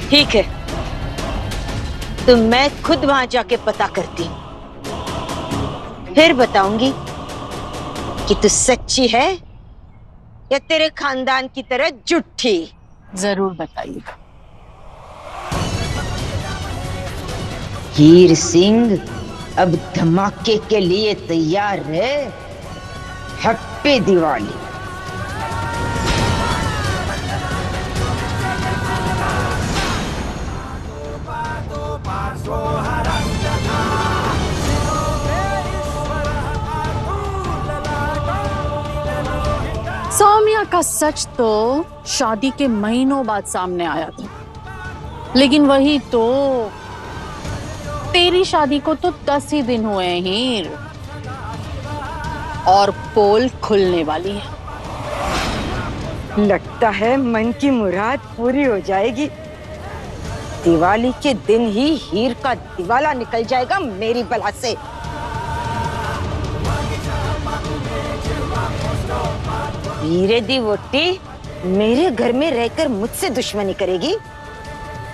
ठीक है, तो मैं खुद वहां जाके पता करती हूँ, फिर बताऊंगी कि तू सच्ची है या तेरे खानदान की तरह झूठी। जरूर बताइए। हीर सिंह अब धमाके के लिए तैयार है। हैप्पी दिवाली। सौम्या का सच तो शादी के महीनों बाद सामने आया था, लेकिन वही तो तेरी शादी को तो 10 ही दिन हुए हैं हीर, और पोल खुलने वाली है। लगता है मन की मुराद पूरी हो जाएगी। दिवाली के दिन ही हीर का दिवाला निकल जाएगा मेरी बला से। हीरे दी वोटी मेरे घर में रहकर मुझसे दुश्मनी करेगी।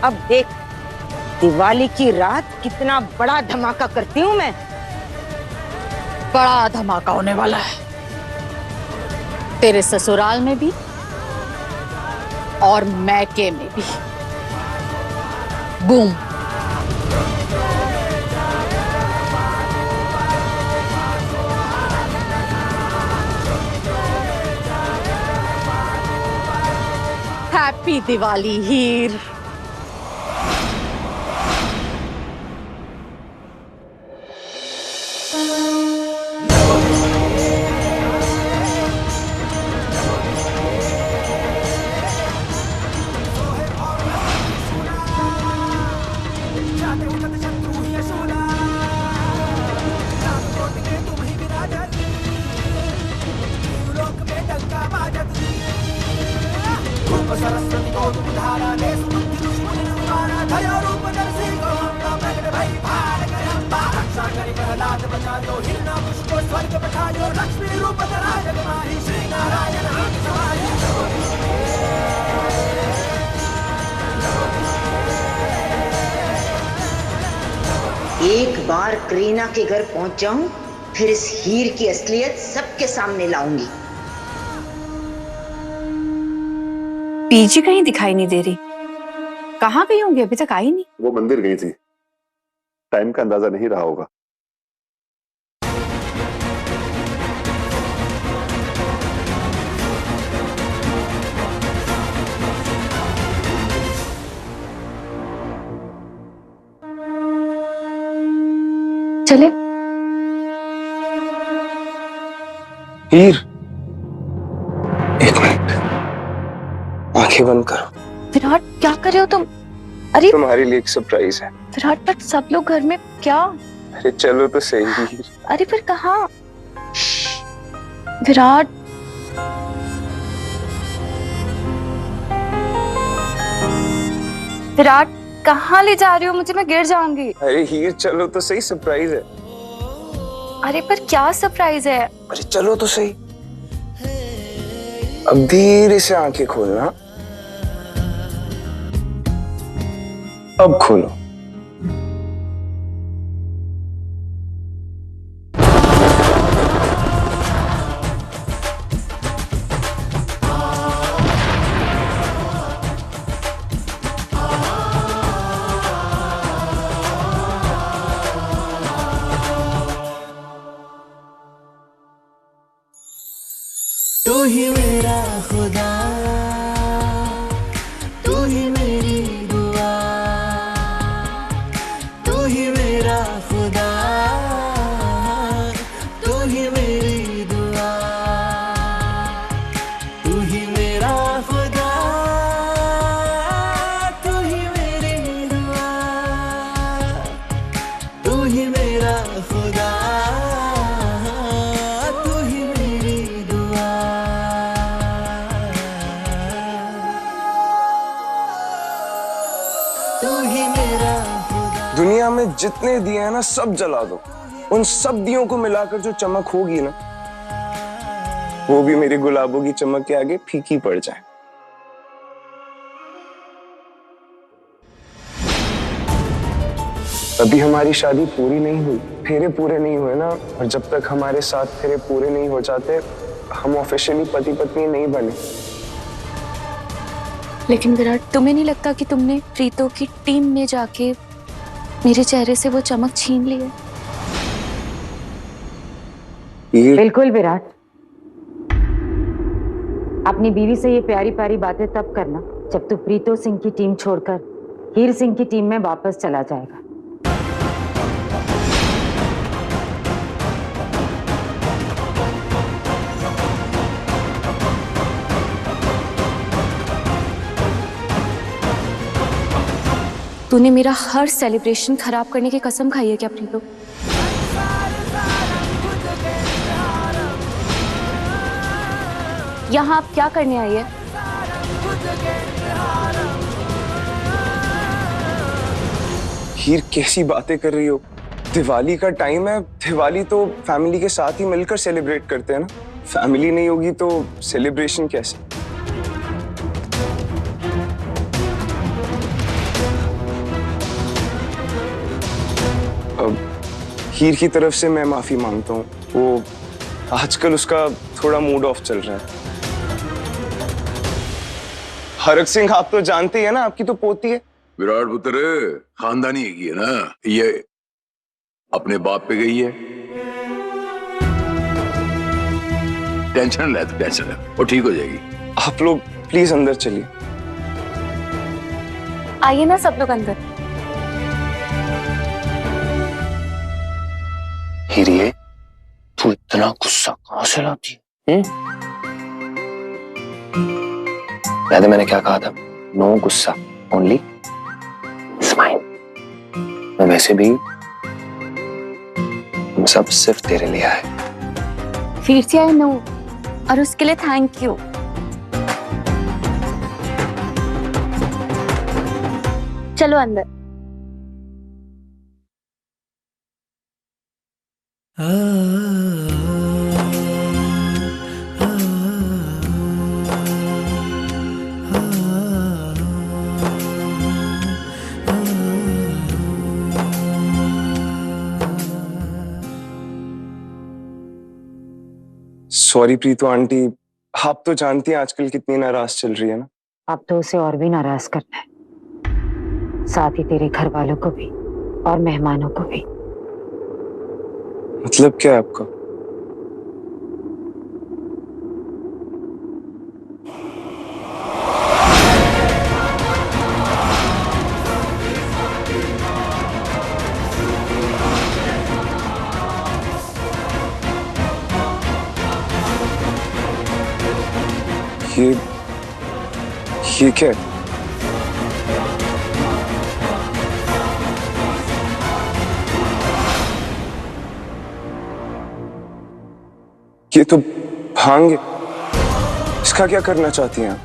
अब देख दिवाली की रात कितना बड़ा धमाका करती हूँ मैं। बड़ा धमाका होने वाला है, तेरे ससुराल में भी और मैके में भी। बूम। हैप्पी दिवाली हीर। सरस्वती को तुम धारा दे सुबुद्धि दुश्मन तुम्हारा धर्म रूप दर्शी को हम प्रकट भई भार कर अम्बा रक्षा करी प्रहलाद बचायो हिरना मुझको स्वर्ग पठायो लक्ष्मी रूप धरा जग माही श्री नारायण आंख समाई। एक बार करीना के घर पहुंच जाऊं, फिर इस हीर की असलियत सबके सामने लाऊंगी। पीजी कहीं दिखाई नहीं दे रही, कहाँ गई होंगी? अभी तक आई नहीं। वो मंदिर गई थी, टाइम का अंदाजा नहीं रहा होगा। चले। हीर एक मिनट, आंखें बंद करो। विराट क्या कर रहे हो तुम? अरे तुम्हारे लिए एक सरप्राइज है। विराट पर सब लोग घर में क्या? अरे चलो तो सही हीर। अरे फिर कहाँ? विराट विराट कहाँ ले जा रही हो मुझे? मैं गिर जाऊंगी। अरे हीर चलो तो सही, सरप्राइज है। अरे पर क्या सरप्राइज है? अरे चलो तो सही। अब धीरे से आंखें खोलना। अब खोलो। तू ही मेरा खुदा, तू ही मेरी दुआ, तू ही मेरा खुदा, तू ही मेरी दुआ, तू ही मेरा खुदा, तू ही मेरी दुआ, तू ही मेरा खुदा, तू ही मेरी दुआ। दुनिया में जितने दिए हैं ना सब जला दो, उन सब दियों को मिलाकर जो चमक होगी ना वो भी मेरी गुलाबों की चमक के आगे फीकी पड़ जाए। अभी हमारी शादी पूरी नहीं हुई, फेरे पूरे नहीं हुए ना, और जब तक हमारे 7 फेरे पूरे नहीं हो जाते हम ऑफिशियली पति पत्नी नहीं बने। लेकिन विराट, तुम्हें नहीं लगता कि तुमने प्रीतो की टीम में जाके मेरे चेहरे से वो चमक छीन ली है? बिल्कुल विराट, अपनी बीवी से ये प्यारी प्यारी बातें तब करना जब तू प्रीतो सिंह की टीम छोड़कर हीर सिंह की टीम में वापस चला जाएगा। तूने मेरा हर सेलिब्रेशन खराब करने की कसम खाई है क्या प्रीतो? यहाँ आप क्या करने आई है? हीर कैसी बातें कर रही हो? दिवाली का टाइम है, दिवाली तो फैमिली के साथ ही मिलकर सेलिब्रेट करते हैं ना। फैमिली नहीं होगी तो सेलिब्रेशन कैसे? अब हीर की तरफ से मैं माफी मांगता हूँ, वो आजकल उसका थोड़ा मूड ऑफ चल रहा है। हरक सिंह आप तो जानते ही है ना, आपकी तो पोती है। विराट पुत्र खानदानी की है ना, ये अपने बाप पे गई है। टेंशन ले, तो टेंशन है, वो ठीक हो जाएगी। आप लोग प्लीज अंदर चलिए। आइए ना सब लोग अंदर। हीरिए, तू इतना गुस्सा कहां से लाती है? पहले मैंने क्या कहा था? नो गुस्सा, ओनली स्माइल। मैं वैसे भी हम सब सिर्फ तेरे लिए आए। फिर से आई नो, और उसके लिए थैंक यू। चलो अंदर। सॉरी प्रीतो आंटी, आप तो जानती हैं आजकल कितनी नाराज चल रही है ना। अब तो उसे और भी नाराज करना है, साथ ही तेरे घर वालों को भी और मेहमानों को भी। मतलब क्या है आपका? ये क्या है? ये तो भांग है। इसका क्या करना चाहती हैं आप?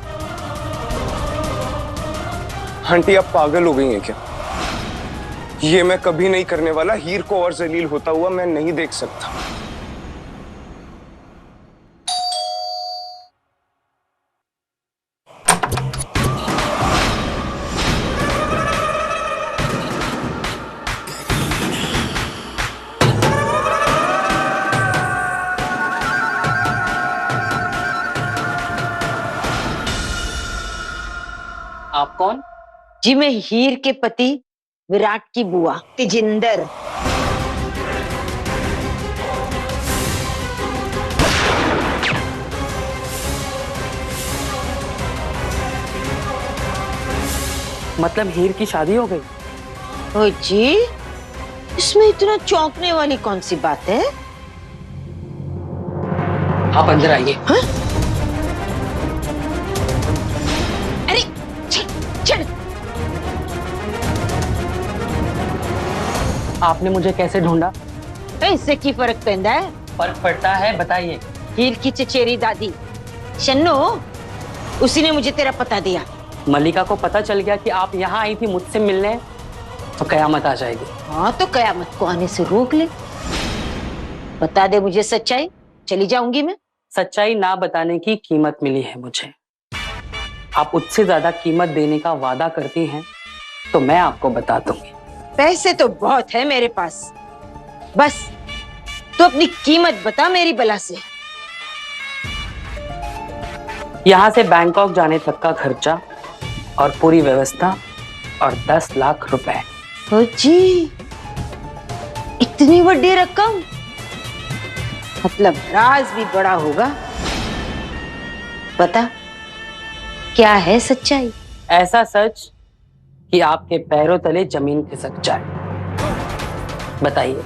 आंटी आप पागल हो गई हैं क्या? ये मैं कभी नहीं करने वाला। हीर को और जलील होता हुआ मैं नहीं देख सकता। आप कौन? जी मैं हीर के पति विराट की बुआ तेजिंदर। मतलब हीर की शादी हो गई? ओ जी, इसमें इतना चौंकने वाली कौन सी बात है? आप अंदर आइए। हाँ? अरे चल। आपने मुझे कैसे ढूंढा? इससे की फर्क पैंदा है? फर्क पड़ता है, बताइए। हीर की चचेरी दादी शन्नो, उसी ने मुझे तेरा पता दिया। मल्लिका को पता चल गया कि आप यहाँ आई थी मुझसे मिलने, तो कयामत आ जाएगी। हाँ तो कयामत को आने से रोक ले। बता दे मुझे सच्चाई, चली जाऊंगी मैं। सच्चाई ना बताने की कीमत मिली है मुझे। आप उससे ज्यादा कीमत देने का वादा करती हैं तो मैं आपको बता दूंगी। पैसे तो बहुत है मेरे पास, बस तो अपनी कीमत बता मेरी बला से। यहाँ से बैंकॉक जाने तक का खर्चा और पूरी व्यवस्था और 10 लाख रुपए। ओ जी, इतनी बड़ी रकम, मतलब राज भी बड़ा होगा। बता, क्या है सच्चाई? ऐसा सच कि आपके पैरों तले जमीन खिसक जाए। बताइए,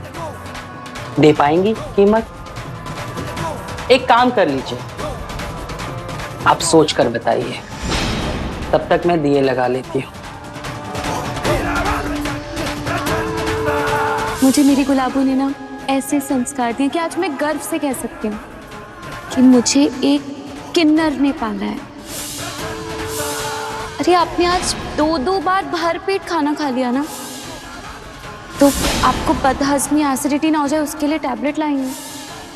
दे पाएंगी कीमत? एक काम कर लीजिए, आप सोच कर बताइए, तब तक मैं दिए लगा लेती हूँ। मुझे मेरी गुलाबों ने ना ऐसे संस्कार दिए कि आज मैं गर्व से कह सकती हूँ कि मुझे एक किन्नर ने पाला है। अरे आपने आज 2-2 बार भरपेट खाना खा लिया ना, तो आपको बदहजमी एसिडिटी ना हो जाए उसके लिए टैबलेट लाई हूँ।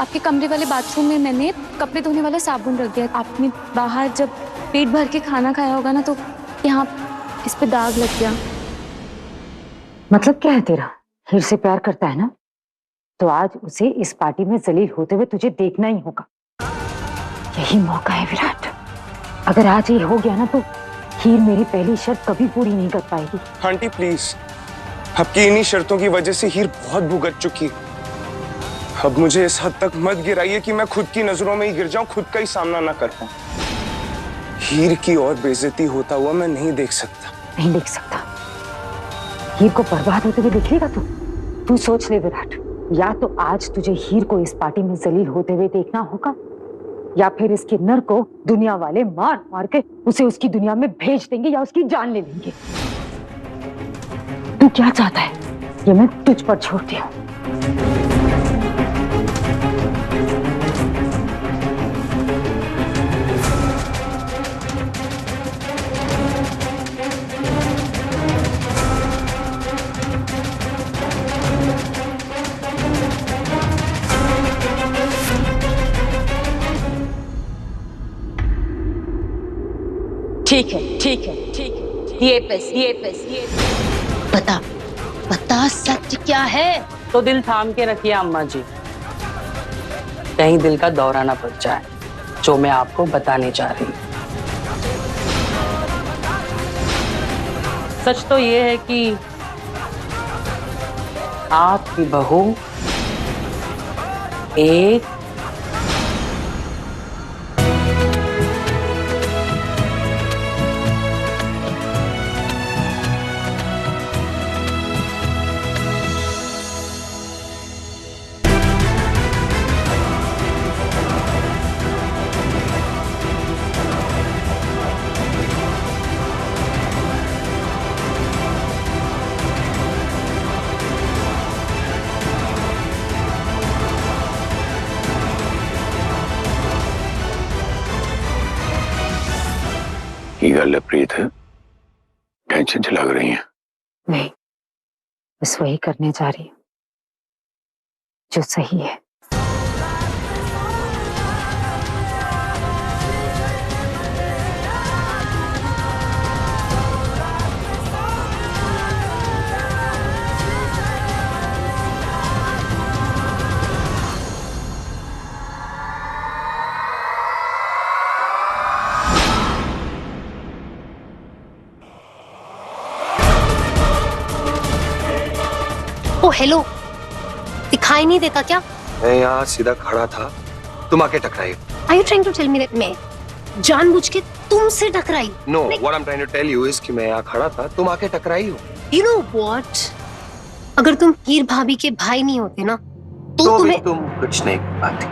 आपके कमरे वाले बाथरूम में मैंने कपड़े धोने वाला साबुन रख दिया। आपने बाहर जब पेट भर के खाना खाया होगा ना, तो यहाँ इस पे दाग लग गया। मतलब क्या है तेरा? हीर से प्यार करता है ना, तो आज उसे इस पार्टी में जलील होते हुए तुझे देखना ही होगा। यही मौका है विराट। अगर आज ये हो गया ना, तो हीर मेरी पहली शर्त कभी पूरी नहीं कर पाएगी। आंटी प्लीज, आपकी इन्हीं शर्तों की वजह से हीर बहुत भुगत चुकी है। अब मुझे इस हद तक मत गिराइए कि मैं खुद की नजरों में ही गिर जाऊं, खुद का ही सामना ना कर पाऊं। हीर की और बेइज्जती होता हुआ मैं नहीं देख सकता। नहीं देख सकता? हीर को बर्बाद होते हुए देख लेगा तू? तू सोच ले विराट, या तो आज तुझे हीर को इस पार्टी में जलील होते हुए देखना होगा, या फिर इस किन्नर को दुनिया वाले मार मार के उसे उसकी दुनिया में भेज देंगे या उसकी जान ले लेंगे। तू क्या चाहता है, ये मैं तुझ पर छोड़ती हूँ। ठीक है, ठीक है, ठीक है, ये पैसे बता, बता सच क्या है? तो दिल थाम के रखिए अम्मा जी, कहीं दिल का दौरा ना पड़ जाए जो मैं आपको बताने जा रही हूँ। सच तो ये है कि आपकी बहू एक की गल प्रीत है, टेंशन च लग रही है? नहीं, बस वही करने जा रही हूँ जो सही है। ओ हेलो, दिखाई नहीं देता क्या? मैं यहाँ सीधा खड़ा था, तुम आके टकराई। Are you trying to tell me that मैं जानबूझ के तुमसे टकराई? No, what I'm trying to tell you is कि मैं यहाँ खड़ा था, तुम आके टकराई हो। You know what? अगर तुम हीर भाभी के भाई नहीं होते ना, तो तुम्हें तुम कुछ नहीं पाती।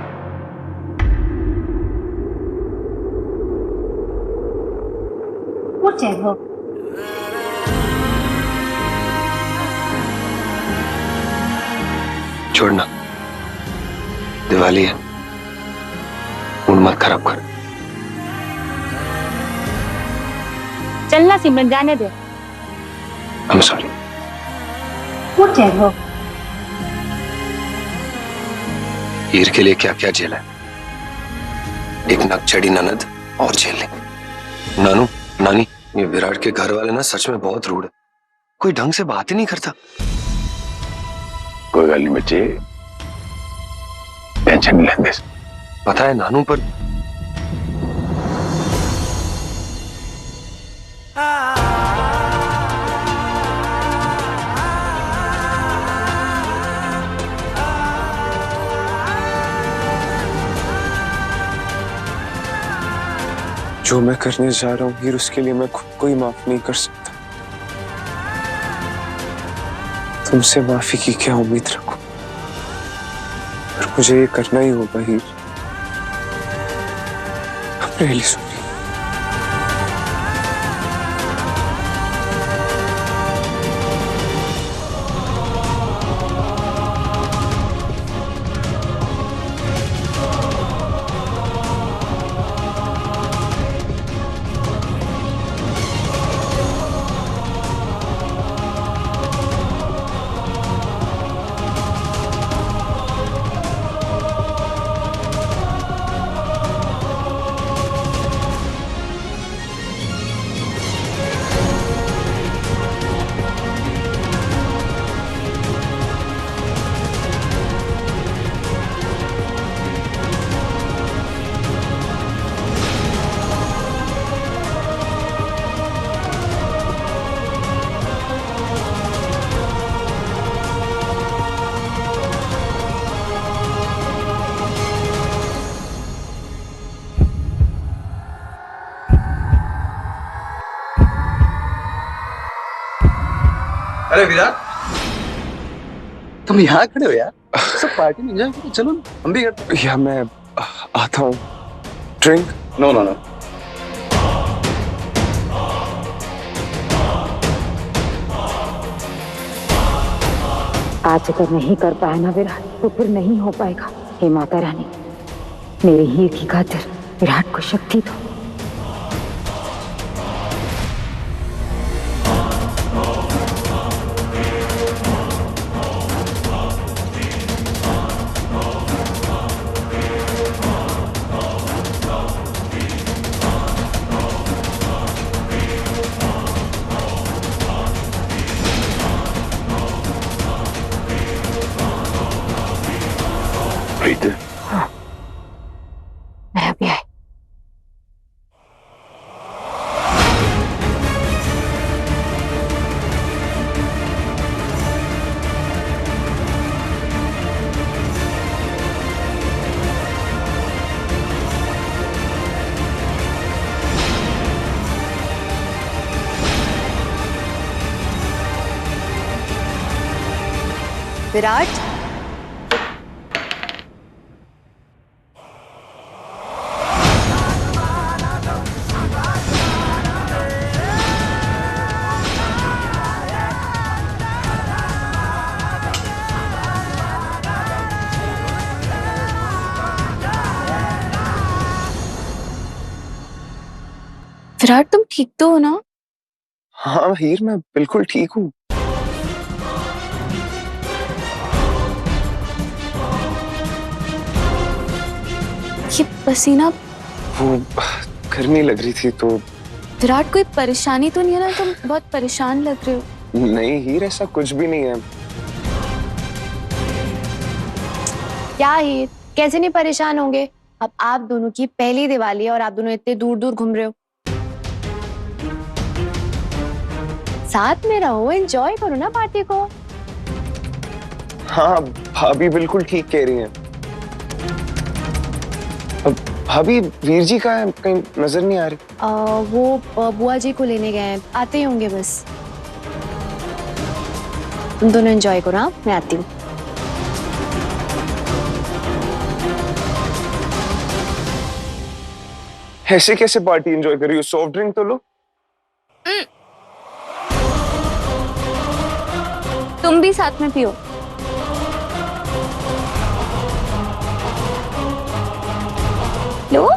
Whatever. छोड़ना, दिवाली है, मूड मत खराब कर। चलना सिमरन, जाने दे। I'm sorry. Whatever. हीर के लिए क्या क्या झेला है, एक नकचड़ी ननद और झेल ले। नानू, नानी, ये विराट के घर वाले ना सच में बहुत रूड है, कोई ढंग से बात ही नहीं करता। कोई गल नहीं बच्चे, टेंशन नहीं लेंदे। पता है नानू, पर जो मैं करने जा रहा हूँ हीर, उसके लिए मैं खुद को ही माफ नहीं कर सकता। तुमसे माफी की क्या उम्मीद रखूं? पर मुझे ये करना ही होगा हीर। अपने लिए सुनिए। अरे विराट, तुम यहाँ खड़े हो यार? सब पार्टी में एंजॉय करो, चलो हम भी करते हैं। या मैं आता हूँ। ड्रिंक? No no no. आज अगर नहीं कर पाया ना विराट, तो फिर नहीं हो पाएगा। हे माता रानी, मेरे हीर की खातिर विराट को शक्ति दो। हाँ, मैं अभी आई। विराट, विराट तुम ठीक तो हो ना? हाँ हीर, मैं बिल्कुल ठीक हूँ। ये पसीना, वो गर्मी लग रही थी तो। विराट कोई परेशानी तो नहीं है ना? तुम बहुत परेशान लग रहे हो। नहीं हीर, ऐसा कुछ भी नहीं है। क्या हीर, कैसे नहीं परेशान होंगे? अब आप दोनों की पहली दिवाली है और आप दोनों इतने दूर दूर घूम रहे हो। साथ में रहो, एंजॉय करो ना पार्टी को। हाँ भाभी बिल्कुल ठीक कह रही हैं। अब भाभी, वीर जी कहाँ है? कहीं नजर नहीं आ रही। वो बुआ जी को लेने गए हैं, आते ही होंगे बस। तुम दोनों एंजॉय करो। हाँ, मैं आती हूँ। ऐसे कैसे पार्टी एंजॉय कर रही हो? सॉफ्ट ड्रिंक तो लो। तुम भी साथ में पियो। लो।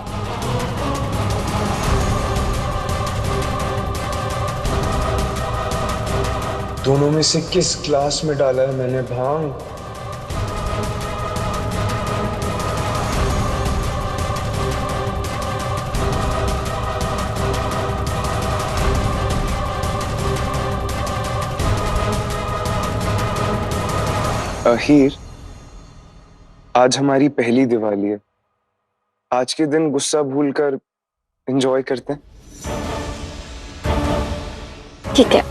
दोनों में से किस ग्लास में डाला है मैंने भांग? हीर, आज हमारी पहली दिवाली है। आज के दिन गुस्सा भूलकर एंजॉय करते हैं। ठीक है,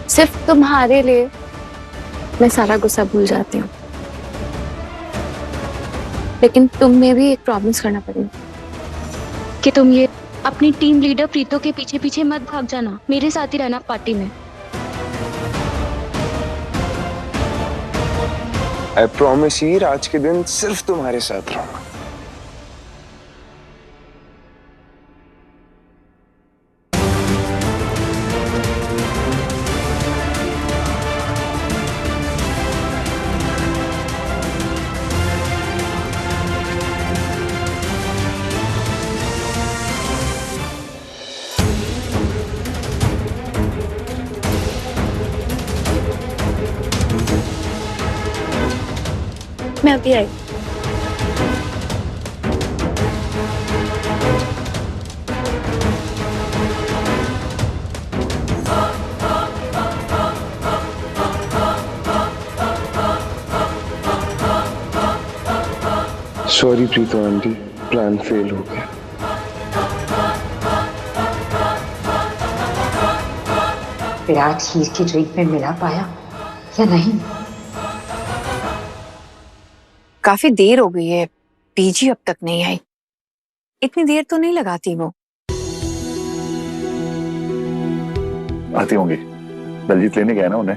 सिर्फ तुम्हारे लिए मैं सारा गुस्सा भूल जाती हूँ, लेकिन तुम्हें भी एक प्रॉमिस करना पड़ेगा कि तुम ये अपनी टीम लीडर प्रीतो के पीछे पीछे मत भाग जाना, मेरे साथ ही रहना पार्टी में। आई प्रॉमिस हीर, आज के दिन सिर्फ तुम्हारे साथ रहूंगा। मैं अभी आई। Sorry Preeto aunty, plan fail हो गया। विराट हीर की ड्रिंक में मिला पाया या नहीं? काफी देर हो गई है, पीजी अब तक नहीं आई। इतनी देर तो नहीं लगाती वो। आती होंगी, दलजीत लेने गया ना उन्हें।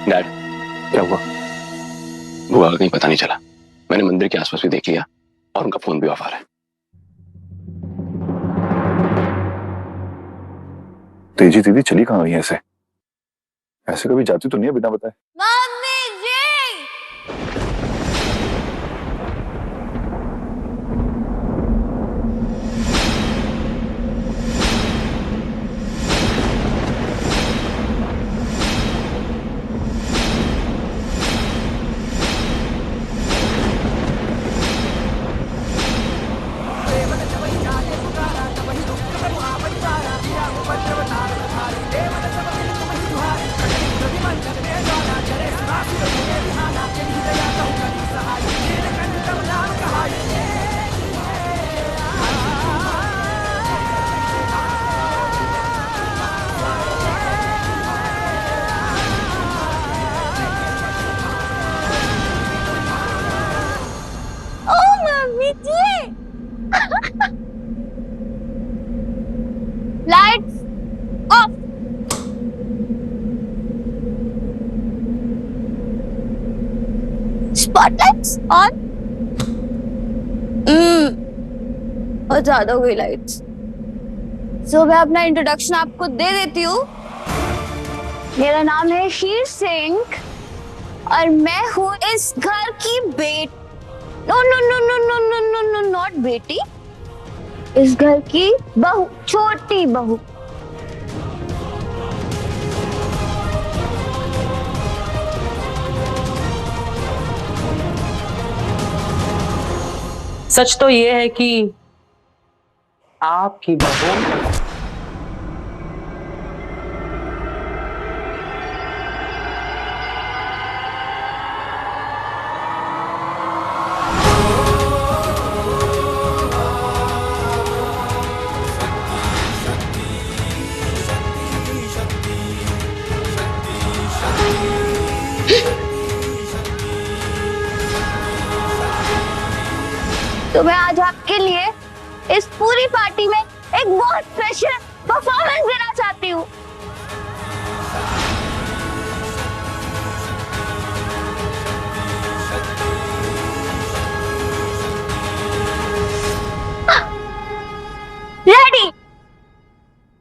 डैड, क्या हुआ? बुआ का कहीं पता नहीं चला। मैंने मंदिर के आसपास भी देख लिया और उनका फोन भी ऑफ आ रहा है। तेजी दीदी चली कहाँ गई ऐसे? ऐसे कभी जाती तो नहीं है बिना बताए। Mummy ji! Lights off. Spotlights on. और ज्यादा हो गई लाइट्स। सो मैं अपना इंट्रोडक्शन आपको दे देती हूँ। मेरा नाम है हीर सिंह और मैं हूँ इस घर की no no no no no no no no not बेटी, इस घर की बहू, छोटी बहू। सच तो ये है कि आपकी बहू तो मैं आज आपके लिए इस पूरी पार्टी में एक बहुत स्पेशल परफॉर्मेंस देना चाहती हूँ।